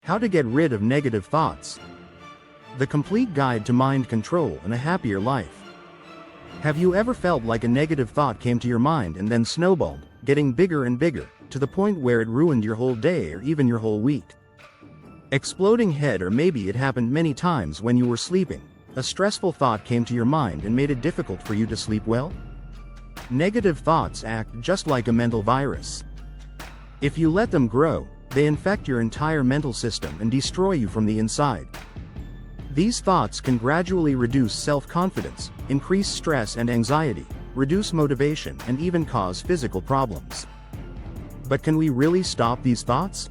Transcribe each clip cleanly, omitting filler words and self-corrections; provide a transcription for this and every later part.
How to get rid of negative thoughts. The complete guide to mind control and a happier life. Have you ever felt like a negative thought came to your mind and then snowballed, getting bigger and bigger, to the point where it ruined your whole day or even your whole week? Exploding head, or maybe it happened many times when you were sleeping. A stressful thought came to your mind and made it difficult for you to sleep well? Negative thoughts act just like a mental virus. If you let them grow, they infect your entire mental system and destroy you from the inside. These thoughts can gradually reduce self-confidence, increase stress and anxiety, reduce motivation, and even cause physical problems. But can we really stop these thoughts?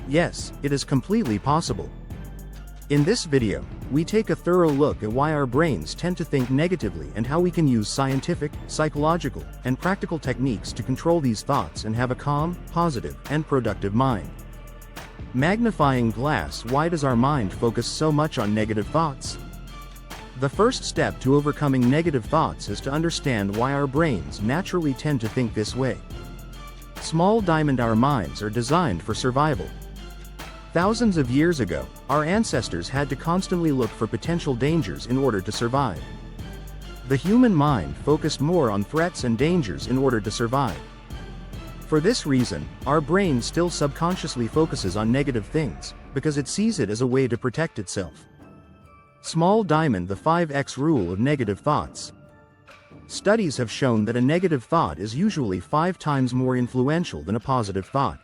Yes, it is completely possible. In this video, we take a thorough look at why our brains tend to think negatively and how we can use scientific, psychological, and practical techniques to control these thoughts and have a calm, positive, and productive mind. Magnifying glass: why does our mind focus so much on negative thoughts? The first step to overcoming negative thoughts is to understand why our brains naturally tend to think this way. Small diamond: our minds are designed for survival. Thousands of years ago, our ancestors had to constantly look for potential dangers in order to survive. The human mind focused more on threats and dangers in order to survive. For this reason, our brain still subconsciously focuses on negative things, because it sees it as a way to protect itself. Small diamond: the 5x rule of negative thoughts. Studies have shown that a negative thought is usually 5 times more influential than a positive thought.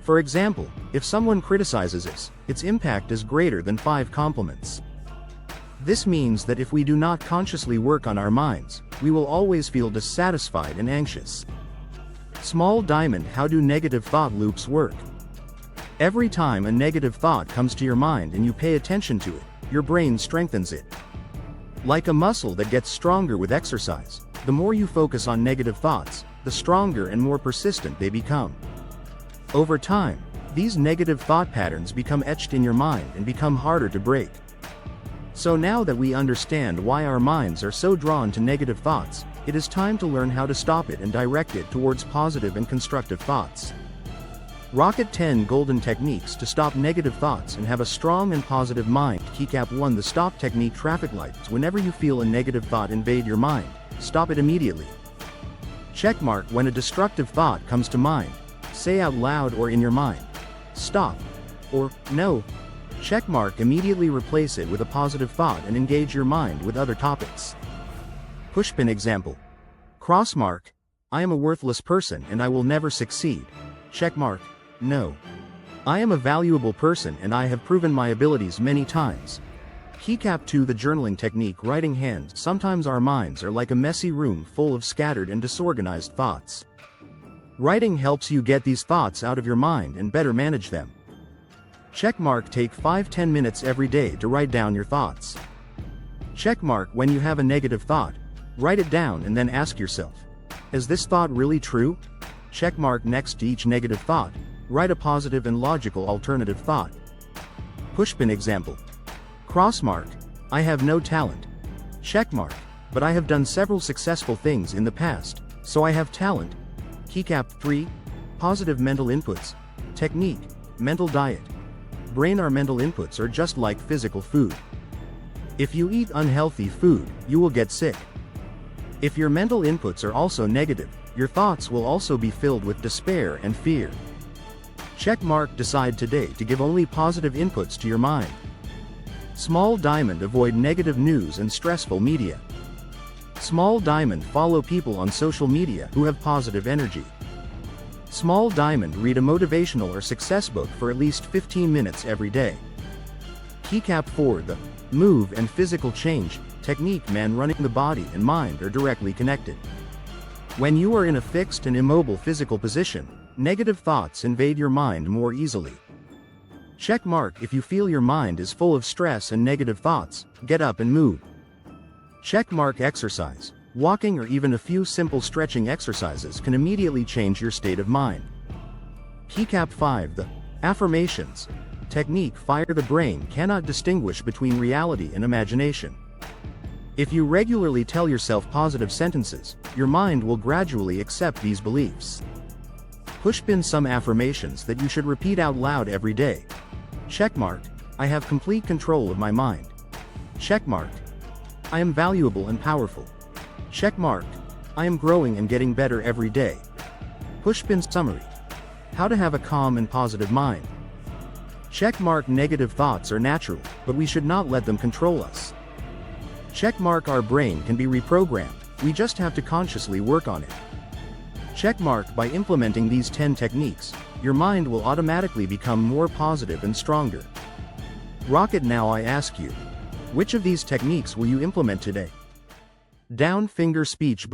For example, if someone criticizes us, its impact is greater than 5 compliments. This means that if we do not consciously work on our minds, we will always feel dissatisfied and anxious. Small diamond: how do negative thought loops work? Every time a negative thought comes to your mind and you pay attention to it, your brain strengthens it. Like a muscle that gets stronger with exercise, the more you focus on negative thoughts, the stronger and more persistent they become. Over time, these negative thought patterns become etched in your mind and become harder to break. So now that we understand why our minds are so drawn to negative thoughts, it is time to learn how to stop it and direct it towards positive and constructive thoughts. Rocket 10 Golden Techniques to stop negative thoughts and have a strong and positive mind. Keycap 1: the stop technique. Traffic lights: whenever you feel a negative thought invade your mind, stop it immediately. Checkmark: when a destructive thought comes to mind, say out loud or in your mind, "Stop," or "No." Checkmark: immediately replace it with a positive thought and engage your mind with other topics. Pushpin example. Crossmark: I am a worthless person and I will never succeed. Checkmark: no. I am a valuable person and I have proven my abilities many times. Keycap 2: the journaling technique. Writing hands: sometimes our minds are like a messy room full of scattered and disorganized thoughts. Writing helps you get these thoughts out of your mind and better manage them. Checkmark: take 5-10 minutes every day to write down your thoughts. Checkmark: when you have a negative thought, write it down and then ask yourself, is this thought really true? Checkmark: next to each negative thought, write a positive and logical alternative thought. Pushpin example. Crossmark: I have no talent. Checkmark: but I have done several successful things in the past, so I have talent. Keycap 3: positive mental inputs. Technique: mental diet. Brain: our mental inputs are just like physical food. If you eat unhealthy food, you will get sick. If your mental inputs are also negative, your thoughts will also be filled with despair and fear. Checkmark: decide today to give only positive inputs to your mind. Small diamond: avoid negative news and stressful media. Small diamond: follow people on social media who have positive energy. Small diamond: read a motivational or success book for at least 15 minutes every day. Keycap 4: the move and physical change technique. Man, running: the body and mind are directly connected. When you are in a fixed and immobile physical position, negative thoughts invade your mind more easily. Checkmark: if you feel your mind is full of stress and negative thoughts, get up and move. Checkmark: exercise. Walking or even a few simple stretching exercises can immediately change your state of mind. Keycap 5: the affirmations technique. Fire: the brain cannot distinguish between reality and imagination. If you regularly tell yourself positive sentences, your mind will gradually accept these beliefs. Pushpin: some affirmations that you should repeat out loud every day. Checkmark. I have complete control of my mind. Checkmark. I am valuable and powerful. Checkmark. I am growing and getting better every day. Pushpin summary. How to have a calm and positive mind. Checkmark. Negative thoughts are natural, but we should not let them control us. Checkmark. Our brain can be reprogrammed, we just have to consciously work on it. Checkmark. By implementing these 10 techniques, your mind will automatically become more positive and stronger. Rocket. Now I ask you, which of these techniques will you implement today? Down finger speech.